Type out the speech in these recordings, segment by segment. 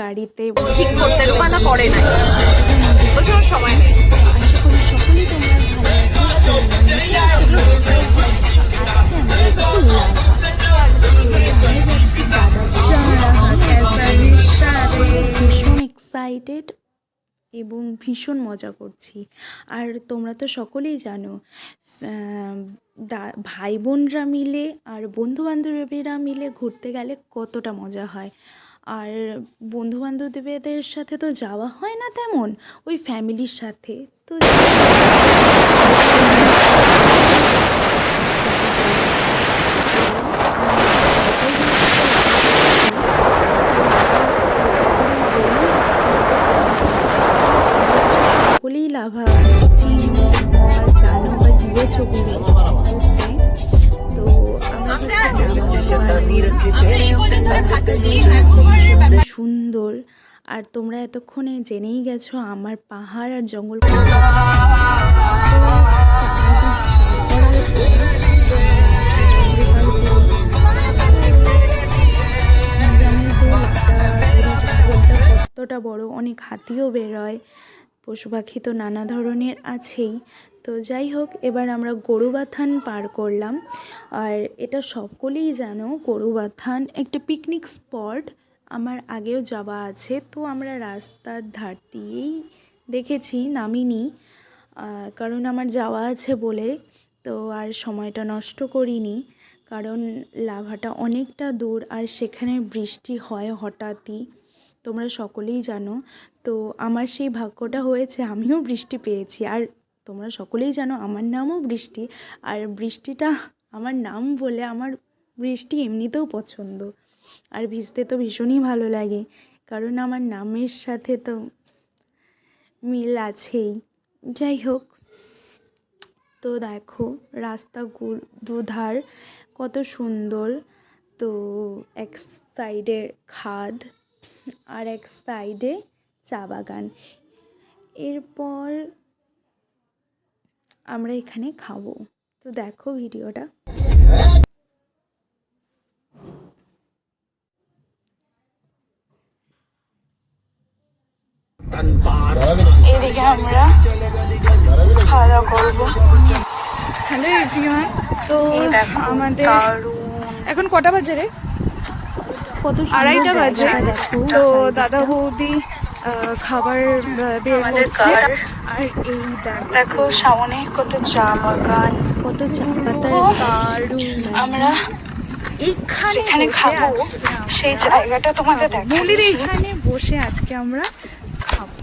গাড়িতে ঠিক করতে রূপালা করে না, বলছে ওর সময় নেই। আশা করি সকলেই তোমরা ভালো আছো। আজকে আমি যাচ্ছি ভীষণ এক্সাইটেড এবং ভীষণ মজা করছি। আর তোমরা তো সকলেই জানো ভাই বোনরা মিলে আর বন্ধুবান্ধবীরা মিলে ঘুরতে গেলে কতটা মজা হয়। আর বন্ধুবান্ধবীদের সাথে তো যাওয়া হয় না তেমন, ওই ফ্যামিলির সাথে তো সকলেই লাভা চিনো বা জানো বা গিয়েছো ঘুরতে। তো সুন্দর। আর তোমরা এতক্ষণে জেনেই গেছো আমার পাহাড় আর জঙ্গল কতটা বড়, অনেক হাতিও বেরোয়, পশু পাখি তো নানা ধরনের আছেই। তো যাই হোক, এবার আমরা গরুবাথান পার করলাম। আর এটা সকলেই জানো, গরুবাথান একটা পিকনিক স্পট, আমার আগেও যাওয়া আছে। তো আমরা রাস্তার ধার দিয়েই দেখেছি, নামিনি, কারণ আমার যাওয়া আছে বলে। তো আর সময়টা নষ্ট করিনি, কারণ লাভাটা অনেকটা দূর আর সেখানে বৃষ্টি হয় হঠাৎই, তোমরা সকলেই জানো। তো আমার সেই ভাগ্যটা হয়েছে, আমিও বৃষ্টি পেয়েছি। আর তোমরা সকলেই জানো আমার নামও বৃষ্টি, আর বৃষ্টিটা আমার নাম বলে আমার বৃষ্টি এমনিতেও পছন্দ। আর ভিজতে তো ভীষণই ভালো লাগে, কারণ আমার নামের সাথে তো মিল আছেই। যাই হোক, তো দেখো রাস্তা দুধার কত সুন্দর। তো এক সাইডে খাদ আর এক সাইডে চা বাগান। এরপর আমরা এখানে খাবো। তো দেখো ভিডিওটা। এদিকে আমরা খাওয়া দাওয়া করবো। হ্যালো এভরিওয়ান, তো আমাদের এখন কটা বাজে রে? কত 2:30 বাজে। তো দাদা বৌদি খাবার বের করছে। আর এই দেখো সামনে কত চা বাগান, কত চা পাতার আমরা এখানে খাবো সেই জায়গাটা তোমাদের দেখাচ্ছি। এখানে বসে আজকে আমরা খাবো।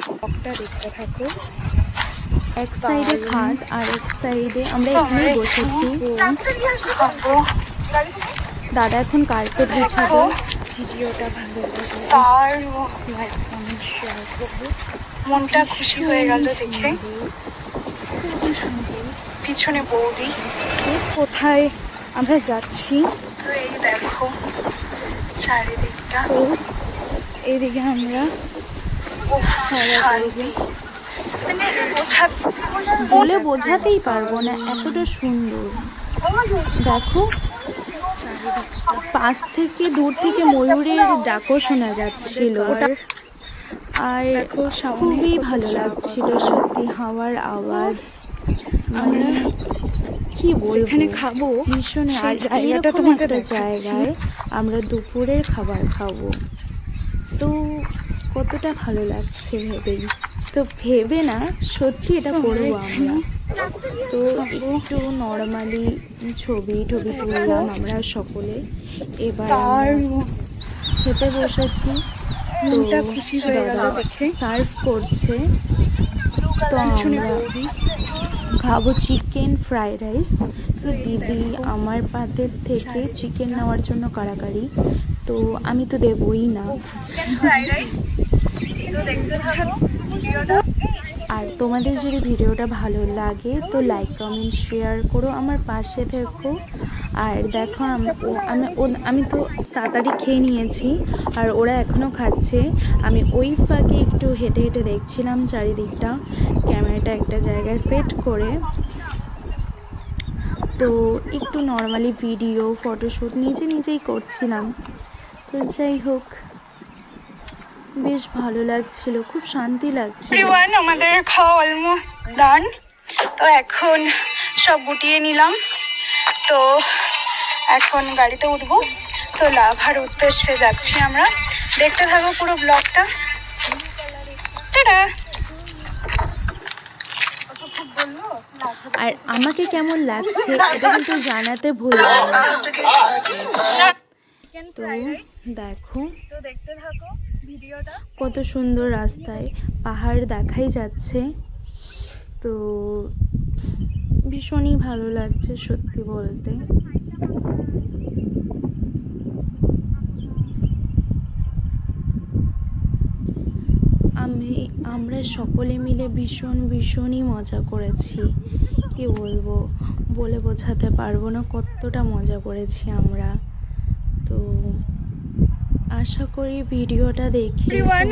সবটা দেখতে থাকো। এক সাইডে খাট আর এক সাইডে আমরা এখানে বসেছি। দাদা এখন কার্পেট বিছাবো। ভিডিওটা ভালো লাগলে তার শেয়ার করবো। মনটা খুশি হয়ে গেল দেখে। পিছনে বৌদি, কোথায় আমরা যাচ্ছি। তো এই দেখো চারিদিকটা। তো এইদিকে আমরা বলে বোঝাতেই পারবো না, এতটা সুন্দর। দেখো পাশ থেকে দূর থেকে ময়ূরের ডাকও শোনা যাচ্ছিল, আর খুবই ভালো লাগছিল সত্যি হাওয়ার আওয়াজ। মানে কি বলবো, এখানে খাবো ভীষণ। আর জায়গাটা এরকম তোমাদের একটা জায়গায় আমরা দুপুরের খাবার খাবো, তো কতটা ভালো লাগছে ভেবেই। তো ভেবে না, সত্যি এটা করবো আমরা। তো একটু নর্মালি ছবি তুললাম আমরা সকলে। এবার খেতে বসেছি। মনটা খুশি হয়ে গেল দেখে। সার্ভ করছে, তো আমরা খাবো চিকেন ফ্রাইড রাইস। তো দিদি আমার পাতের থেকে চিকেন নেওয়ার জন্য কাড়াকাড়ি, তো আমি তো দেবই না। আর তোমাদের যদি ভিডিওটা ভালো লাগে তো লাইক কমেন্ট শেয়ার করো, আমার পাশে থেকো। আর দেখো আমি তো তাড়াতাড়ি খেয়ে নিয়েছি, আর ওরা এখনও খাচ্ছে। আমি ওই ফাঁকে একটু হেঁটে হেঁটে দেখছিলাম চারিদিকটা, ক্যামেরাটা একটা জায়গায় সেট করে। তো একটু নর্মালি ভিডিও ফটোশ্যুট নিজেই করছিলাম। তো যাই হোক, বেশ ভালো লাগছিল, খুব শান্তি লাগছিল। এভরিওয়ান, আমাদের খাওয়া অলমোস্ট ডান। তো এখন সব গুটিয়ে নিলাম, তো এখন গাড়িতে উঠবো। তো লাভার উদ্দেশ্যে যাচ্ছি আমরা, দেখতে থাকো পুরো ব্লগটা। টাটা। আর আমাকে কেমন লাগছে এটা কিন্তু জানাতে ভুলবেন না। তো দেখো তো দেখতে থাকো ভিডিওটা। কত সুন্দর রাস্তায় পাহাড় দেখাই যাচ্ছে, তো ভীষণই ভালো লাগছে সত্যি বলতে। আমরা সকলে মিলে ভীষণই মজা করেছি, কি বলবো, বলে বোঝাতে পারবো না কতটা মজা করেছি আমরা। তো আশা করি ভিডিওটা দেখে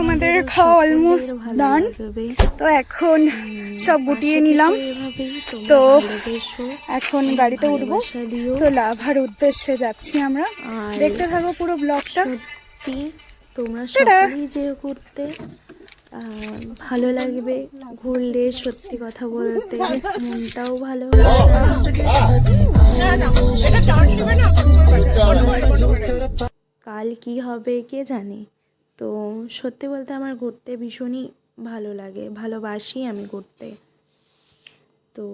আমাদের খাওয়া অলমোস্ট ডান। তো এখন সব গুটিয়ে নিলাম, তো এখন গাড়িতে উঠবো। তো লাভার উদ্দেশ্যে যাচ্ছি আমরা, দেখতে থাকো পুরো ব্লগটা। সত্যি তোমরা সকলেই যে ঘুরতে ভালো লাগবে, ঘুরলে সত্যি কথা বলতে মনটাও ভালো হয়ে যায়। কাল কি হবে কে জানে। তো সত্যি বলতে আমার ঘুরতে ভীষণই ভালো লাগে, ভালোবাসি আমি ঘুরতে। তো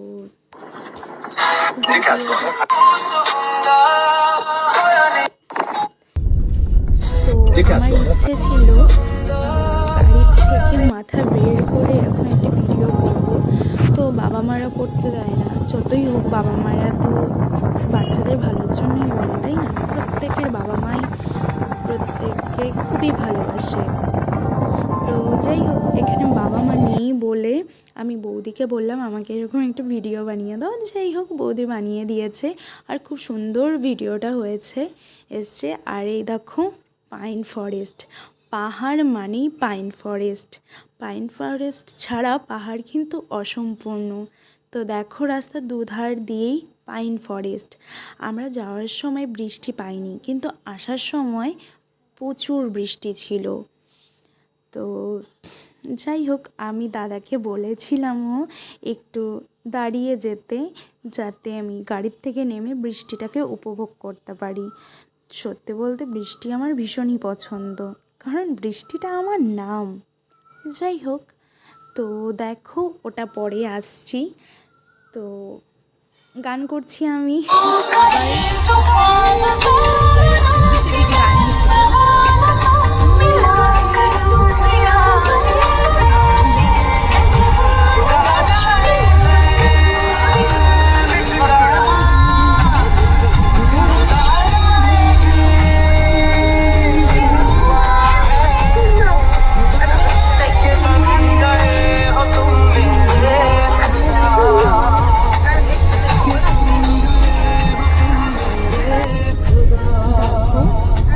আমার ইচ্ছে ছিল গাড়ি থেকে মাথা বের করে এখন একটা ভিডিও করবো, তো বাবা মারা করতে দেয় না। যতই হোক বাবা মারা তো বাচ্চাদের ভালোর জন্যই বলে, তাই না? প্রত্যেকের বাবা মাই প্রত্যেককে খুবই ভালোবাসে। তো যাই হোক, এখানে বাবা মা নেই বলে আমি বৌদিকে বললাম আমাকে এরকম একটা ভিডিও বানিয়ে দাও। যাই হোক, বৌদি বানিয়ে দিয়েছে আর খুব সুন্দর ভিডিওটা এসছে। আর এই দেখো পাইন ফরেস্ট, পাহাড় মানেই পাইন ফরেস্ট, পাইন ফরেস্ট ছাড়া পাহাড় কিন্তু অসম্পূর্ণ। তো দেখো রাস্তার দুধার দিয়েই পাইন ফরেস্ট। আমরা যাওয়ার সময় বৃষ্টি পাইনি, কিন্তু আসার সময় প্রচুর বৃষ্টি ছিল। তো যাই হোক, আমি দাদাকে বলেছিলামও একটু দাঁড়িয়ে যেতে, যাতে আমি গাড়ির থেকে নেমে বৃষ্টিটাকে উপভোগ করতে পারি। সত্যি বলতে বৃষ্টি আমার ভীষণই পছন্দ, কারণ বৃষ্টিটা আমার নাম। যাই হোক, তো দেখো ওটা পরে আসছি। তো গান করছি আমি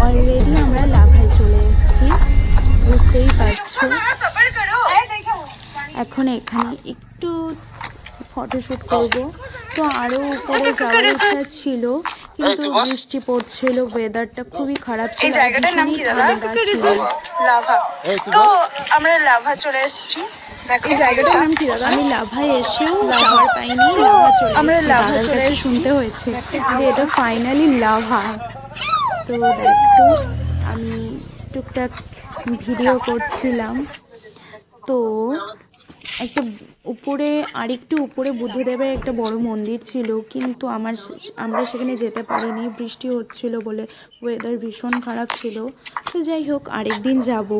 অলরেডি আমরা লাভায় চলে এসেছি, বুঝতেই পারছো। এখন এখানে একটু ফটোশ্যুট করব। তো আরও উপরে যাওয়ার ইচ্ছা ছিল, কিন্তু বৃষ্টি পড়ছিল, ওয়েদারটা খুবই খারাপ ছিল। এই জায়গাটার নাম কি দাদা? লাভা। তো আমরা লাভা চলে এসেছি। দেখো জায়গাটার নাম কি দাদা? আমি লাভায় এসেও টাওয়ার পাইনি, লাভা চলে আমরা লাভা দাদার চলে কাছে এসেছি। শুনতে হয়েছে যে এটা ফাইনালি লাভা। তো দেখো আমি টুকটাক ভিডিও করছিলাম। তো একটা উপরে, আরেকটু উপরে বুদ্ধদেবের একটা বড় মন্দির ছিল, কিন্তু আমরা সেখানে যেতে পারিনি, বৃষ্টি হচ্ছিল বলে, ওয়েদার ভীষণ খারাপ ছিল। তো যাই হোক, আরেকদিন যাব।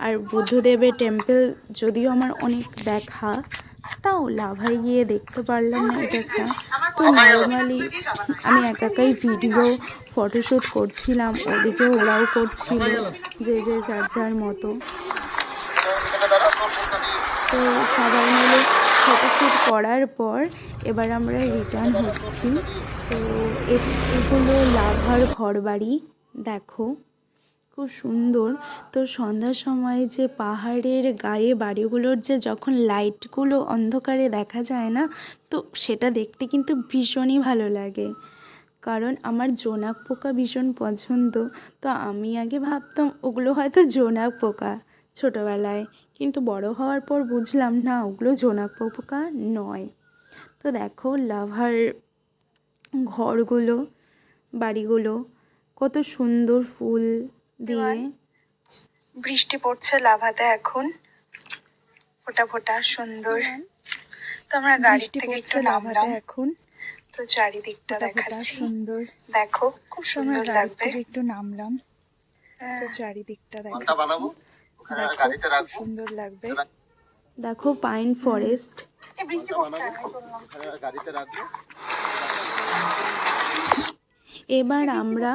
আর বুদ্ধদেবের টেম্পল যদিও আমার অনেক দেখা, তাও লাভায় গিয়ে দেখতে পারলাম না এটা একটা। তো নর্মালি আমি একাই ভিডিও ফটোশ্যুট করছিলাম, ওদিকে ওরাও করছিল, যে যার যার মতো। তো সবাই মিলে ফটোশ্যুট করার পর এবার আমরা রিটার্ন হচ্ছি। তো এগুলো লাভার ঘরবাড়ি, দেখো খুব সুন্দর। তো সন্ধ্যার সময় যে পাহাড়ের গায়ে বাড়িগুলোর যে যখন লাইটগুলো অন্ধকারে দেখা যায় না, তো সেটা দেখতে কিন্তু ভীষণই ভালো লাগে। কারণ আমার জোনাক পোকা ভীষণ পছন্দ, তো আমি আগে ভাবতাম ওগুলো হয়তো জোনাক পোকা, ছোটোবেলায়, কিন্তু বড় হওয়ার পর বুঝলাম না ওগুলো জোনাক পোকা নয়। তো দেখো লাভার ঘরগুলো, বাড়িগুলো কত সুন্দর ফুল দিয়ে। বৃষ্টি পড়ছে লাভাতে এখন, ফোঁটা ফোঁটা সুন্দর। তো আমরা গাড়ি থেকে একটু নামলাম এখন, তো চারিদিকটা দেখাচ্ছি। সুন্দর দেখো, খুব সুন্দর লাগবে। একটু নামলাম, তো চারিদিকটা দেখাচ্ছি। দেখো খুব সুন্দর লাগবে। দেখো পাইন ফরেস্ট। এবার আমরা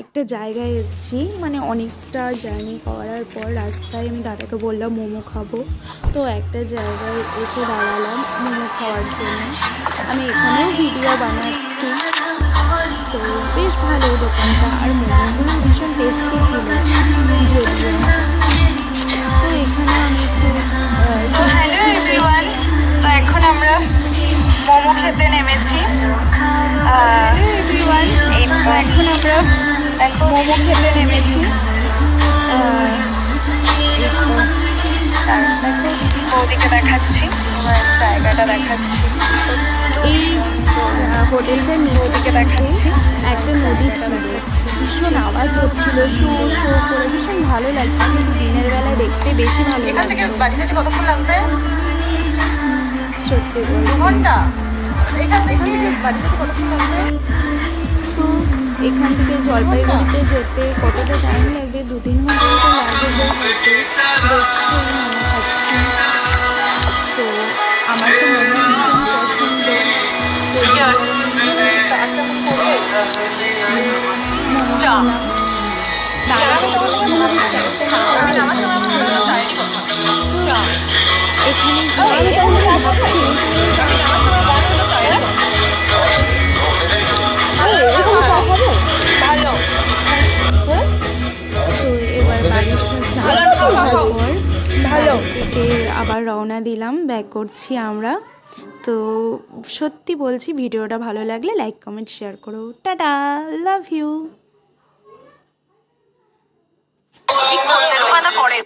একটা জায়গায় এসেছি, মানে অনেকটা জার্নি করার পর রাস্তায় আমি দাদাকে বললাম মোমো খাবো। তো একটা জায়গায় এসে দাঁড়ালাম মোমো খাওয়ার জন্য। আমি এখানেও ভিডিও বানাচ্ছি। তো বেশ ভালো দোকানটা, আর মোমোগুলো ভীষণ টেস্টি ছিল যদিও। তো এখানে আমি একটু হ্যালো এভরিওয়ান, তো এখন আমরা মোমো খেতে নেমেছি। এই তো এখন আমরা মোমো খেতে নেমেছি। বৌদিকে দেখাচ্ছি, জায়গাটা দেখাচ্ছি। এই হোটেলটার নিচে দেখাচ্ছি একটা নদী ছিল, ভীষণ আওয়াজ হচ্ছিল শো শো করে, ভীষণ ভালো লাগছে। কিন্তু দিনের বেলায় দেখতে বেশি ভালো লাগছে। বাড়ি যেতে কতক্ষণ লাগবে? সত্যি বলতে 2 ঘন্টা। এখান থেকে বাড়ি যেতে কতক্ষণ লাগবে? তো এখান থেকে জলপাইগুড়িতে যেতে কতটা টাইম লাগবে? 2-3 ঘন্টা মতো লাগবে হয়তো। দেখছো মোমো খাচ্ছি। তো আমার তো মোমো ভীষণ পছন্দ। তো এবার বাড়ি ভালো থেকে আবার রওনা দিলাম, ব্যাক করছি আমরা। তো সত্যি বলছি, ভিডিওটা ভালো লাগলে লাইক কমেন্ট শেয়ার করো। Tata, love you. ঠিক করতে রূপালা করে।